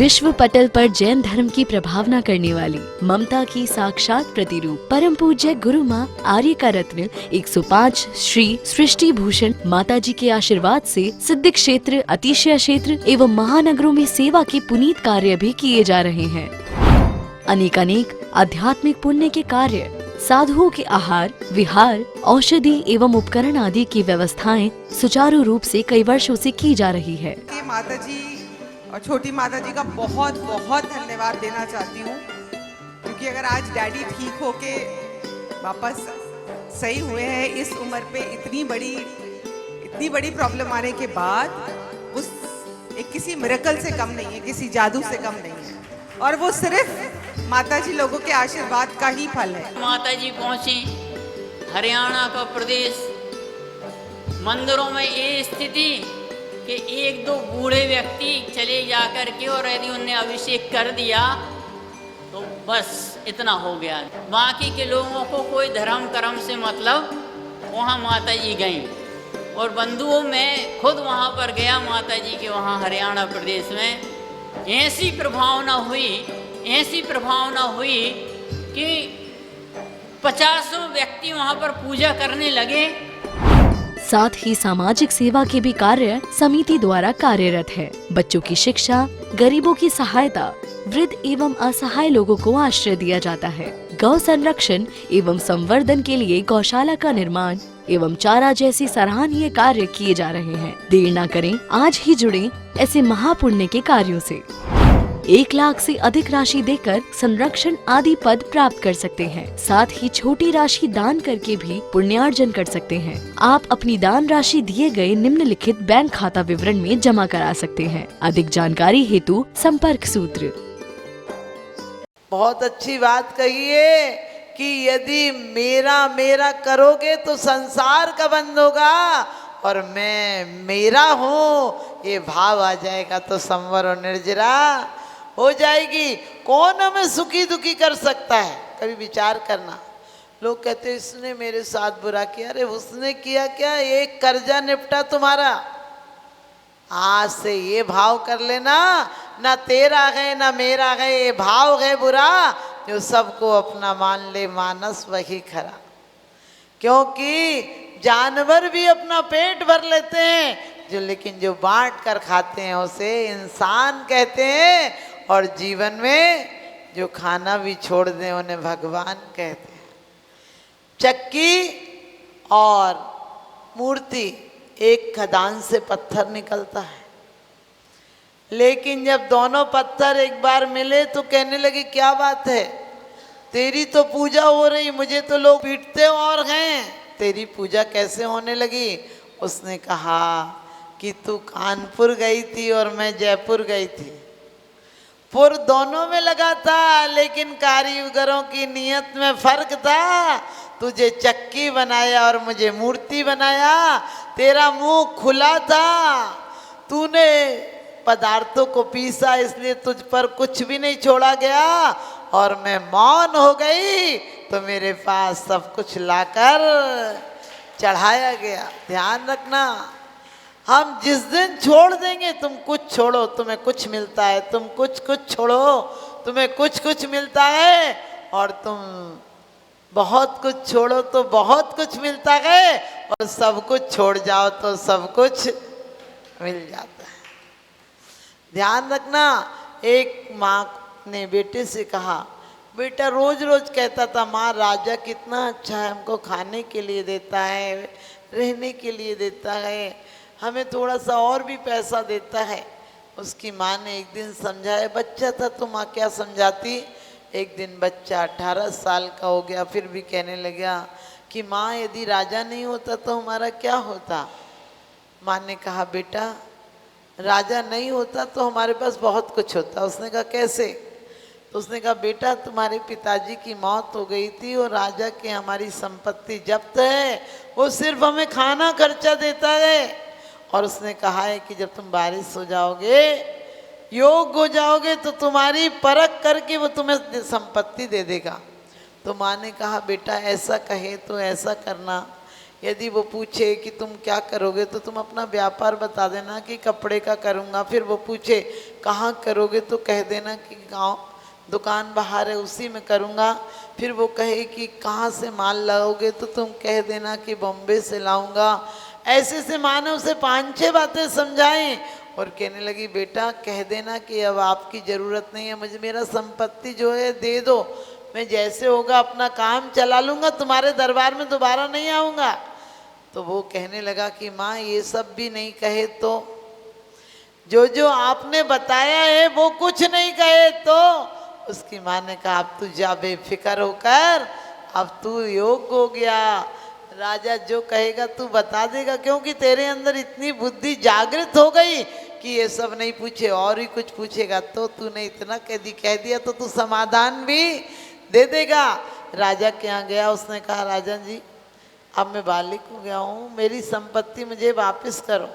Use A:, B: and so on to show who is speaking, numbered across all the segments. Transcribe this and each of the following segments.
A: विश्व पटल पर जैन धर्म की प्रभावना करने वाली ममता की साक्षात प्रतिरूप परम पूज्य गुरु माँ आर्य का रत्न 105 श्री सृष्टि भूषण माता जी के आशीर्वाद से सिद्धि क्षेत्र, अतिशय क्षेत्र एवं महानगरों में सेवा के पुनीत कार्य भी किए जा रहे हैं। अनेक आध्यात्मिक पुण्य के कार्य, साधुओं के आहार, विहार, औषधि एवं उपकरण आदि की व्यवस्थाएं सुचारू रूप से कई वर्षों से की जा रही है।
B: माता जी और छोटी माता जी का बहुत बहुत धन्यवाद देना चाहती हूँ, क्योंकि अगर आज डैडी ठीक होके वापस सही हुए हैं इस उम्र पे, इतनी बड़ी प्रॉब्लम आने के बाद, उस एक किसी मिरेकल से कम नहीं है, किसी जादू से कम नहीं है, और वो सिर्फ माता जी लोगों के आशीर्वाद का ही फल है।
C: माता जी पहुंची हरियाणा का प्रदेश, मंदिरों में ये स्थिति कि एक दो बूढ़े व्यक्ति चले जाकर के और यदि उन्हें अभिषेक कर दिया तो बस इतना हो गया। बाकी के लोगों को कोई धर्म कर्म से मतलब, वहाँ माता जी गईं और बंधुओं में खुद वहाँ पर गया माता जी के वहाँ हरियाणा प्रदेश में। ऐसी प्रभावना हुई कि 50 व्यक्ति वहाँ पर पूजा करने लगे।
A: साथ ही सामाजिक सेवा के भी कार्य समिति द्वारा कार्यरत है। बच्चों की शिक्षा, गरीबों की सहायता, वृद्ध एवं असहाय लोगों को आश्रय दिया जाता है। गौ संरक्षण एवं संवर्धन के लिए गौशाला का निर्माण एवं चारा जैसी सराहनीय कार्य किए जा रहे हैं। देर न करें, आज ही जुड़ें ऐसे महापुण्य के कार्यों से। 1 लाख से अधिक राशि देकर संरक्षण आदि पद प्राप्त कर सकते हैं। साथ ही छोटी राशि दान करके भी पुण्यार्जन कर सकते हैं। आप अपनी दान राशि दिए गए निम्नलिखित बैंक खाता विवरण में जमा करा सकते हैं। अधिक जानकारी हेतु संपर्क सूत्र।
D: बहुत अच्छी बात कही है कि यदि मेरा मेरा करोगे तो संसार का बंद होगा, और मैं मेरा हूँ ये भाव आ जाएगा तो संवर और निर्जरा हो जाएगी। कौन हमें सुखी दुखी कर सकता है? कभी विचार करना। लोग कहते हैं इसने मेरे साथ बुरा किया। अरे उसने किया क्या? एक कर्जा निपटा तुम्हारा। आज से ये भाव कर लेना, ना तेरा है ना मेरा है, ये भाव है बुरा, जो सबको अपना मान ले मानस वही खरा। क्योंकि जानवर भी अपना पेट भर लेते हैं, लेकिन जो बांट कर खाते हैं उसे इंसान कहते हैं, और जीवन में जो खाना भी छोड़ दें उन्हें भगवान कहते हैं। चक्की और मूर्ति, एक खदान से पत्थर निकलता है, लेकिन जब दोनों पत्थर एक बार मिले तो कहने लगे क्या बात है, तेरी तो पूजा हो रही, मुझे तो लोग पीटते और हैं, तेरी पूजा कैसे होने लगी? उसने कहा कि तू कानपुर गई थी और मैं जयपुर गई थी। पुर दोनों में लगा था, लेकिन कारीगरों की नियत में फर्क था। तुझे चक्की बनाया और मुझे मूर्ति बनाया। तेरा मुंह खुला था, तूने पदार्थों को पीसा, इसलिए तुझ पर कुछ भी नहीं छोड़ा गया, और मैं मौन हो गई तो मेरे पास सब कुछ लाकर चढ़ाया गया। ध्यान रखना, हम जिस दिन छोड़ देंगे, तुम कुछ छोड़ो तुम्हें कुछ मिलता है, तुम कुछ छोड़ो तुम्हें कुछ मिलता है, और तुम बहुत कुछ छोड़ो तो बहुत कुछ मिलता है, और सब कुछ छोड़ जाओ तो सब कुछ मिल जाता है। ध्यान रखना। एक माँ ने बेटे से कहा, बेटा रोज रोज कहता था माँ राजा कितना अच्छा है, हमको खाने के लिए देता है, रहने के लिए देता है, हमें थोड़ा सा और भी पैसा देता है। उसकी माँ ने एक दिन समझाया, बच्चा था तो माँ क्या समझाती। एक दिन बच्चा 18 साल का हो गया, फिर भी कहने लगा कि माँ यदि राजा नहीं होता तो हमारा क्या होता। माँ ने कहा बेटा राजा नहीं होता तो हमारे पास बहुत कुछ होता। उसने कहा कैसे? तो उसने कहा बेटा तुम्हारे पिताजी की मौत हो गई थी और राजा की हमारी संपत्ति जब्त है, वो सिर्फ हमें खाना खर्चा देता है। और उसने कहा है कि जब तुम बारिश हो जाओगे, योग हो जाओगे, तो तुम्हारी परख करके वो तुम्हें संपत्ति दे देगा। तो माँ ने कहा बेटा ऐसा कहे तो ऐसा करना यदि वो पूछे कि तुम क्या करोगे तो तुम अपना व्यापार बता देना कि कपड़े का करूँगा। फिर वो पूछे कहाँ करोगे तो कह देना कि गाँव दुकान बाहर है उसी में करूँगा। फिर वो कहे कि कहाँ से माल लाओगे तो तुम कह देना कि बॉम्बे से लाऊंगा। ऐसे से माँ ने उसे 5-6 बातें समझाई और कहने लगी बेटा कह देना कि अब आपकी ज़रूरत नहीं है, मुझे मेरा संपत्ति जो है दे दो, मैं जैसे होगा अपना काम चला लूँगा, तुम्हारे दरबार में दोबारा नहीं आऊँगा। तो वो कहने लगा कि माँ ये सब भी नहीं कहे तो जो जो आपने बताया है वो कुछ नहीं कहे तो। उसकी माँ ने कहा अब तू जा बेफिक्र होकर, अब तू योग्य हो गया, राजा जो कहेगा तू बता देगा, क्योंकि तेरे अंदर इतनी बुद्धि जागृत हो गई कि ये सब नहीं पूछे और ही कुछ पूछेगा तो तूने इतना कह दिया तो तू समाधान भी दे देगा। राजा के यहाँ गया, उसने कहा राजन जी अब मैं बालिक हो गया हूँ, मेरी संपत्ति मुझे वापस करो।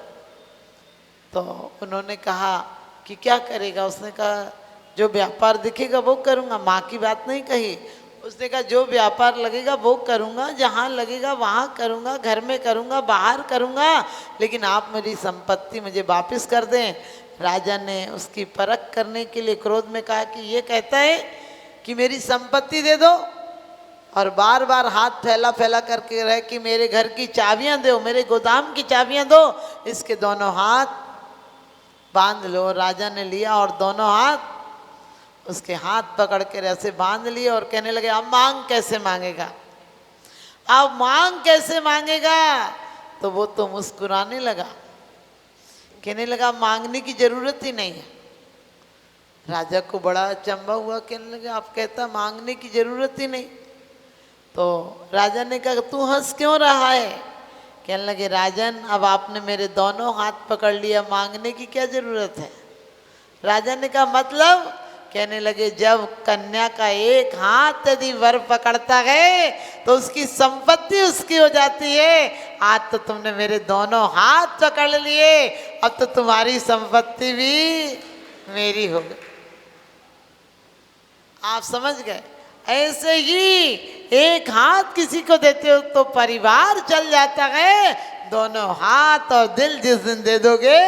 D: तो उन्होंने कहा कि क्या करेगा? उसने कहा जो व्यापार दिखेगा वो करूँगा। माँ की बात नहीं कही, उसने कहा जो व्यापार लगेगा वो करूँगा, जहाँ लगेगा वहाँ करूँगा, घर में करूँगा, बाहर करूँगा, लेकिन आप मेरी संपत्ति मुझे वापस कर दें। राजा ने उसकी परख करने के लिए क्रोध में कहा कि ये कहता है कि मेरी संपत्ति दे दो और बार बार हाथ फैला फैला करके रहे कि मेरे घर की चाबियाँ दो, मेरे गोदाम की चाबियाँ दो, इसके दोनों हाथ बांध लो। राजा ने लिया और दोनों हाथ उसके हाथ पकड़ के ऐसे बांध लिए और कहने लगे अब मांग कैसे मांगेगा, अब मांग कैसे मांगेगा? तो वो तो मुस्कुराने लगा, कहने लगा मांगने की जरूरत ही नहीं है। राजा को बड़ा अचंभा हुआ, कहने लगा आप कहता मांगने की जरूरत ही नहीं। तो राजा ने कहा तू हंस क्यों रहा है? कहने लगे राजन अब आपने मेरे दोनों हाथ पकड़ लिया, मांगने की क्या जरूरत है? राजा ने कहा मतलब? कहने लगे जब कन्या का एक हाथ यदि वर पकड़ता है तो उसकी संपत्ति उसकी हो जाती है। आज तो तुमने मेरे दोनों हाथ पकड़ लिए, अब तो तुम्हारी संपत्ति भी मेरी हो गई। आप समझ गए? ऐसे ही एक हाथ किसी को देते हो तो परिवार चल जाता है, दोनों हाथ और दिल जिस दिन दे दोगे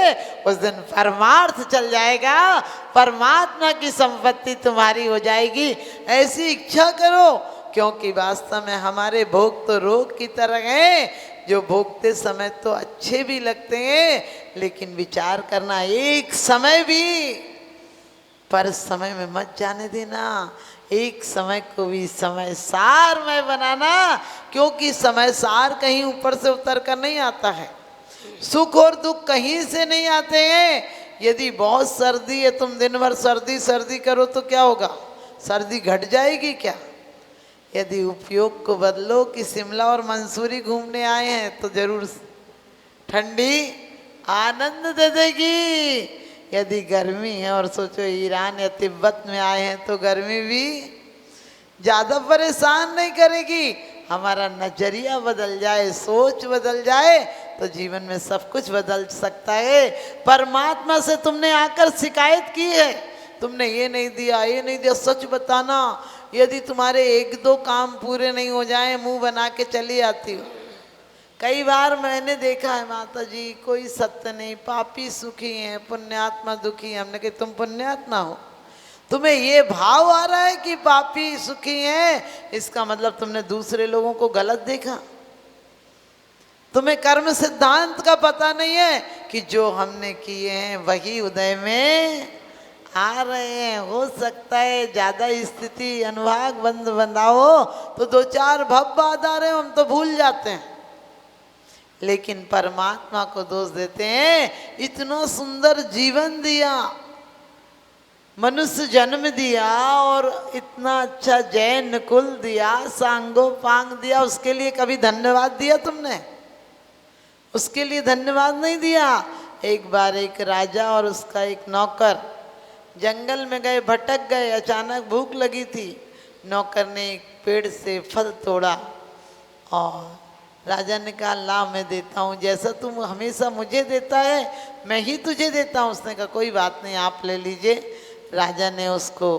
D: उस दिन परमार्थ चल जाएगा, परमात्मा की संपत्ति तुम्हारी हो जाएगी। ऐसी इच्छा करो, क्योंकि वास्तव में हमारे भोग तो रोग की तरह हैं, जो भोगते समय तो अच्छे भी लगते हैं, लेकिन विचार करना एक समय भी पर समय में मत जाने देना, एक समय को भी समय सार में बनाना, क्योंकि समय सार कहीं ऊपर से उतर कर नहीं आता है, सुख और दुख कहीं से नहीं आते हैं। यदि बहुत सर्दी है, तुम दिन भर सर्दी सर्दी करो तो क्या होगा? सर्दी घट जाएगी क्या? यदि उपयोग को बदलो कि शिमला और मंसूरी घूमने आए हैं तो जरूर ठंडी आनंद दे देगी। यदि गर्मी है और सोचो ईरान या तिब्बत में आए हैं तो गर्मी भी ज़्यादा परेशान नहीं करेगी। हमारा नजरिया बदल जाए, सोच बदल जाए तो जीवन में सब कुछ बदल सकता है। परमात्मा से तुमने आकर शिकायत की है, तुमने ये नहीं दिया, ये नहीं दिया, सच बताना। यदि तुम्हारे 1-2 काम पूरे नहीं हो जाए मुंह बना के चली आती हो। कई बार मैंने देखा है माता जी कोई सत्य नहीं, पापी सुखी हैं, पुण्यात्मा दुखी हैं। हमने कहा तुम पुण्यात्मा हो, तुम्हें ये भाव आ रहा है कि पापी सुखी हैं, इसका मतलब तुमने दूसरे लोगों को गलत देखा। तुम्हें कर्म सिद्धांत का पता नहीं है कि जो हमने किए हैं वही उदय में आ रहे हैं। हो सकता है ज़्यादा स्थिति अनुभाग बंद बंदाओ तो 2-4 भव बाद आ रहे हो, हम तो भूल जाते हैं, लेकिन परमात्मा को दोष देते हैं। इतना सुंदर जीवन दिया, मनुष्य जन्म दिया और इतना अच्छा जैन कुल दिया, सांगोपांग दिया, उसके लिए कभी धन्यवाद दिया तुमने? उसके लिए धन्यवाद नहीं दिया। एक बार एक राजा और उसका एक नौकर जंगल में गए, भटक गए, अचानक भूख लगी थी। नौकर ने एक पेड़ से फल तोड़ा और राजा ने कहा ला मैं देता हूँ, जैसा तुम हमेशा मुझे देता है मैं ही तुझे देता हूँ। उसने कहा कोई बात नहीं आप ले लीजिए। राजा ने उसको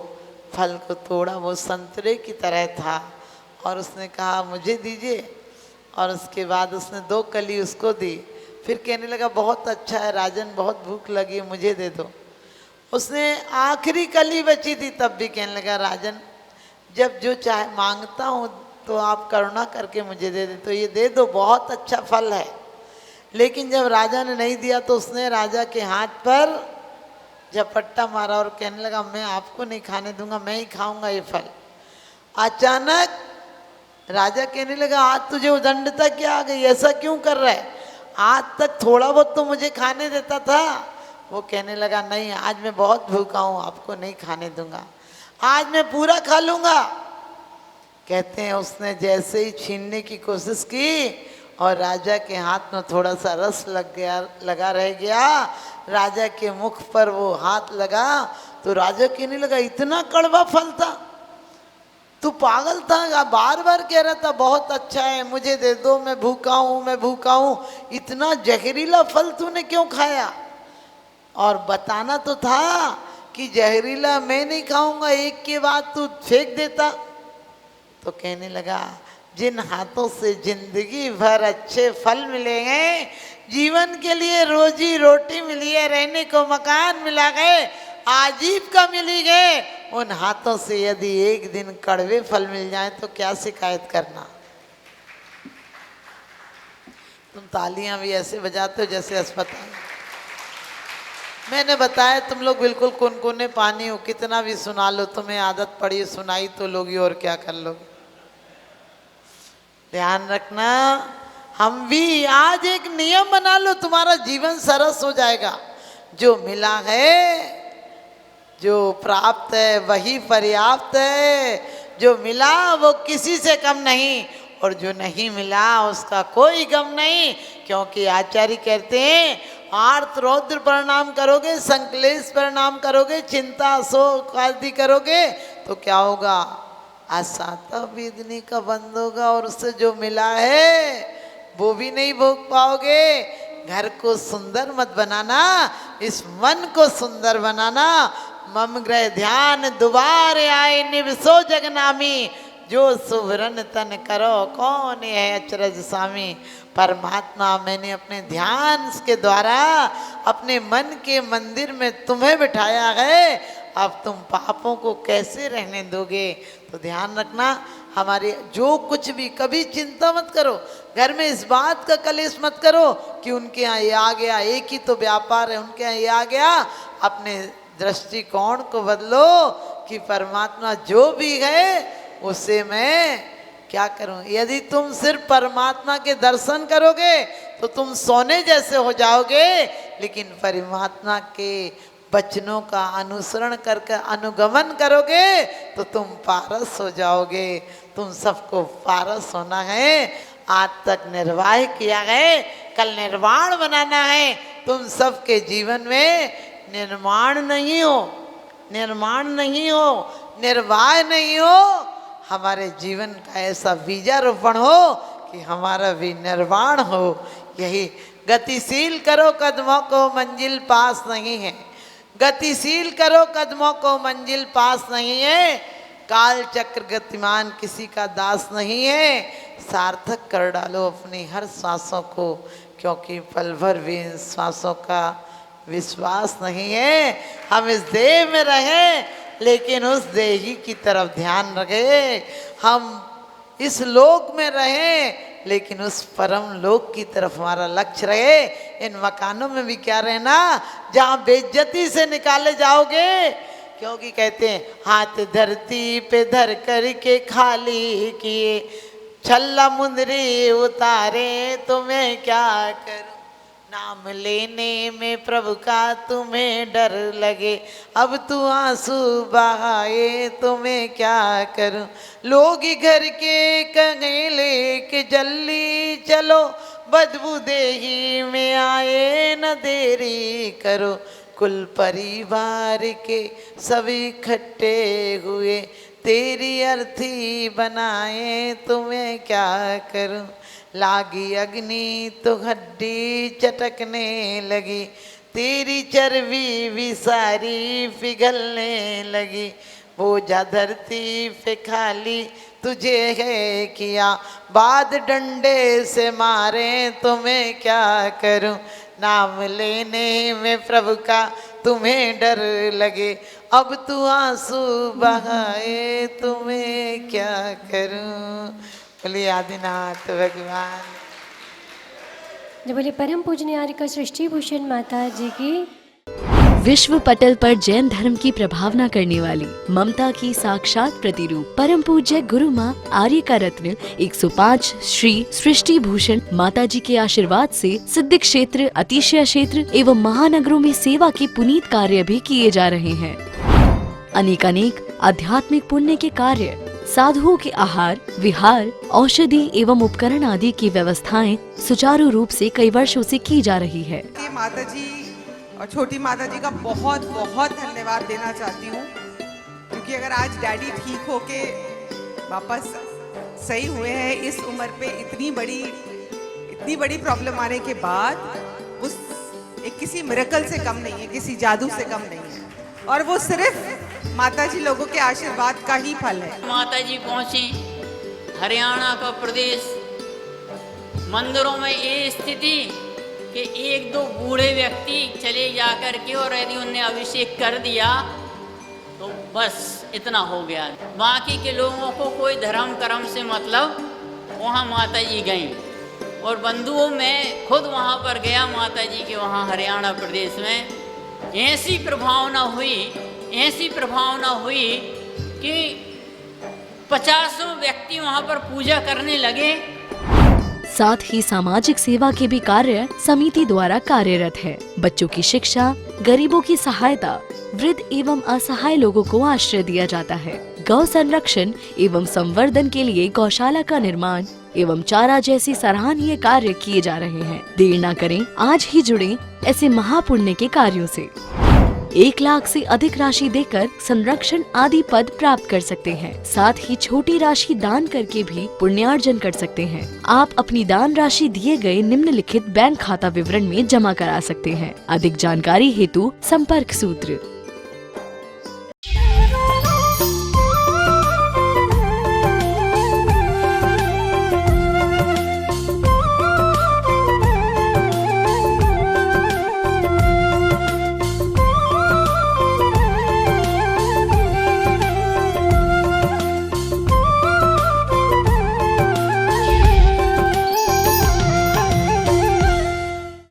D: फल को तोड़ा, वो संतरे की तरह था और उसने कहा मुझे दीजिए। और उसके बाद उसने 2 कली उसको दी। फिर कहने लगा बहुत अच्छा है राजन, बहुत भूख लगी है, मुझे दे दो। उसने आखिरी कली बची थी तब भी कहने लगा राजन, जब जो चाहे मांगता हूँ तो आप करुणा करके मुझे दे दे, तो ये दे दो, बहुत अच्छा फल है। लेकिन जब राजा ने नहीं दिया तो उसने राजा के हाथ पर झपट्टा मारा और कहने लगा मैं आपको नहीं खाने दूंगा, मैं ही खाऊंगा ये फल। अचानक राजा कहने लगा आज तुझे उदंडता क्या आ गई, ऐसा क्यों कर रहा है, आज तक थोड़ा बहुत तो मुझे खाने देता था। वो कहने लगा नहीं, आज मैं बहुत भूखा हूँ, आपको नहीं खाने दूंगा, आज मैं पूरा खा लूंगा। कहते हैं उसने जैसे ही छीनने की कोशिश की और राजा के हाथ में थोड़ा सा रस लगा रह गया, राजा के मुख पर वो हाथ लगा तो राजा कहने लगा इतना कड़वा फल था, तू पागल था, बार बार कह रहा था बहुत अच्छा है, मुझे दे दो, मैं भूखा हूँ, मैं भूखा हूँ, इतना जहरीला फल तूने क्यों खाया? और बताना तो था कि जहरीला मैं नहीं खाऊंगा, एक के बाद तू फेंक देता। तो कहने लगा जिन हाथों से जिंदगी भर अच्छे फल मिले हैं, जीवन के लिए रोजी रोटी मिली है, रहने को मकान मिला गए, आजीविका मिली गए, उन हाथों से यदि एक दिन कड़वे फल मिल जाए तो क्या शिकायत करना। तुम तालियां भी ऐसे बजाते हो जैसे अस्पताल। मैंने बताया तुम लोग बिल्कुल कुनकुने पानी हो, कितना भी सुना लो, तुम्हें आदत पड़ी सुनाई तो लोगी और क्या कर लोगे। ध्यान रखना, हम भी आज एक नियम बना लो, तुम्हारा जीवन सरस हो जाएगा। जो मिला है, जो प्राप्त है वही पर्याप्त है, जो मिला वो किसी से कम नहीं, और जो नहीं मिला उसका कोई गम नहीं। क्योंकि आचार्य कहते हैं आर्त रौद्र प्रणाम करोगे, संक्लेश प्रणाम करोगे, चिंता शोक आदि करोगे तो क्या होगा, आसाता वेदनी का बंद होगा, और उससे जो मिला है वो भी नहीं भोग पाओगे। घर को सुंदर मत बनाना, इस मन को सुंदर बनाना। मम गृह ध्यान दुबारे आए निवसो जगनामी, जो सुवरन तन करो कौन है अचरज स्वामी। परमात्मा मैंने अपने ध्यान के द्वारा अपने मन के मंदिर में तुम्हें बिठाया है, अब तुम पापों को कैसे रहने दोगे। तो ध्यान रखना, हमारे जो कुछ भी, कभी चिंता मत करो, घर में इस बात का कलेश मत करो कि उनके यहाँ ये आ गया, एक ही तो व्यापार है, उनके यहाँ ये आ गया। अपने दृष्टिकोण को बदलो कि परमात्मा जो भी है उसे मैं क्या करूं। यदि तुम सिर्फ परमात्मा के दर्शन करोगे तो तुम सोने जैसे हो जाओगे, लेकिन परमात्मा के वचनों का अनुसरण करके अनुगमन करोगे तो तुम पारस हो जाओगे। तुम सबको पारस होना है, आज तक निर्वाह किया है, कल निर्वाण बनाना है। तुम सबके जीवन में निर्माण नहीं हो, निर्माण नहीं हो, निर्वाह नहीं हो, हमारे जीवन का ऐसा बीजारोपण हो कि हमारा भी निर्वाण हो। यही गतिशील करो कदमों को मंजिल पास नहीं है, गतिशील करो कदमों को मंजिल पास नहीं है। काल चक्र गतिमान किसी का दास नहीं है, सार्थक कर डालो अपनी हर सांसों को, क्योंकि पल भर भी इन सांसों का विश्वास नहीं है। हम इस देह में रहें लेकिन उस देही की तरफ ध्यान रखें, हम इस लोक में रहें लेकिन उस परम लोक की तरफ हमारा लक्ष्य रहे। इन मकानों में भी क्या रहना जहाँ बेइज्जती से निकाले जाओगे, क्योंकि कहते हैं हाथ धरती पे धर करके खाली किए, छल्ला मुंदरी उतारे तो मैं क्या करूं। नाम लेने में प्रभु का तुम्हें डर लगे, अब तू आंसू बहाए तो मैं क्या करूं। लोग घर के कहे लेके जल्दी चलो, बदबू देही में आए न देरी करो। कुल परिवार के सभी इकट्ठे हुए, तेरी अर्थी बनाए तो मैं क्या करूं। लागी अग्नि तो हड्डी चटकने लगी, तेरी चर्बी भी सारी पिघलने लगी। बोझा धरती पे खाली तुझे है किया, बाद डंडे से मारे तुम्हें क्या करूं, नाम लेने में प्रभु का तुम्हें डर लगे, अब तू आंसू बहाए तुम्हें क्या करूं। बोलिए आदिनाथ भगवान।
E: जो बोले परम पूजनीय आर्यका सृष्टि भूषण माता जी की।
A: विश्व पटल पर जैन धर्म की प्रभावना करने वाली ममता की साक्षात प्रतिरूप परम पूज्य गुरु माँ आर्यका रत्न 105 श्री सृष्टि भूषण माता जी के आशीर्वाद से सिद्ध क्षेत्र, अतिशय क्षेत्र एवं महानगरों में सेवा के पुनीत कार्य भी किए जा रहे हैं। अनेकानेक आध्यात्मिक पुण्य के कार्य, साधुओं के आहार, विहार, औषधि एवं उपकरण आदि की व्यवस्थाएं सुचारू रूप से कई वर्षों से की जा रही है।
B: ये माता जी और छोटी माता जी का बहुत बहुत धन्यवाद देना चाहती हूँ, क्योंकि अगर आज डैडी ठीक होके वापस सही हुए हैं इस उम्र पे, इतनी बड़ी प्रॉब्लम आने के बाद, उस एक किसी मिरेकल से कम नहीं है, किसी जादू से कम नहीं है, और वो सिर्फ माता जी लोगों के आशीर्वाद का ही फल है।
C: माता जी पहुंची हरियाणा का प्रदेश, मंदिरों में ये स्थिति कि एक दो बूढ़े व्यक्ति चले जाकर के और यदि उनने अभिषेक कर दिया तो बस इतना हो गया, बाकी के लोगों को कोई धर्म कर्म से मतलब। वहाँ माता जी गईं और बंधुओं में खुद वहाँ पर गया माता जी के वहाँ हरियाणा प्रदेश में। ऐसी प्रभावना हुई कि 50 व्यक्ति वहाँ पर पूजा करने लगे।
A: साथ ही सामाजिक सेवा के भी कार्य समिति द्वारा कार्यरत है। बच्चों की शिक्षा, गरीबों की सहायता, वृद्ध एवं असहाय लोगों को आश्रय दिया जाता है। गौ संरक्षण एवं संवर्धन के लिए गौशाला का निर्माण एवं चारा जैसी सराहनीय कार्य किए जा रहे हैं। देर न करें, आज ही जुड़ें ऐसे महापुण्य के कार्यों से। 1 लाख से अधिक राशि देकर संरक्षण आदि पद प्राप्त कर सकते हैं। साथ ही छोटी राशि दान करके भी पुण्यार्जन कर सकते हैं। आप अपनी दान राशि दिए गए निम्नलिखित बैंक खाता विवरण में जमा करा सकते हैं। अधिक जानकारी हेतु संपर्क सूत्र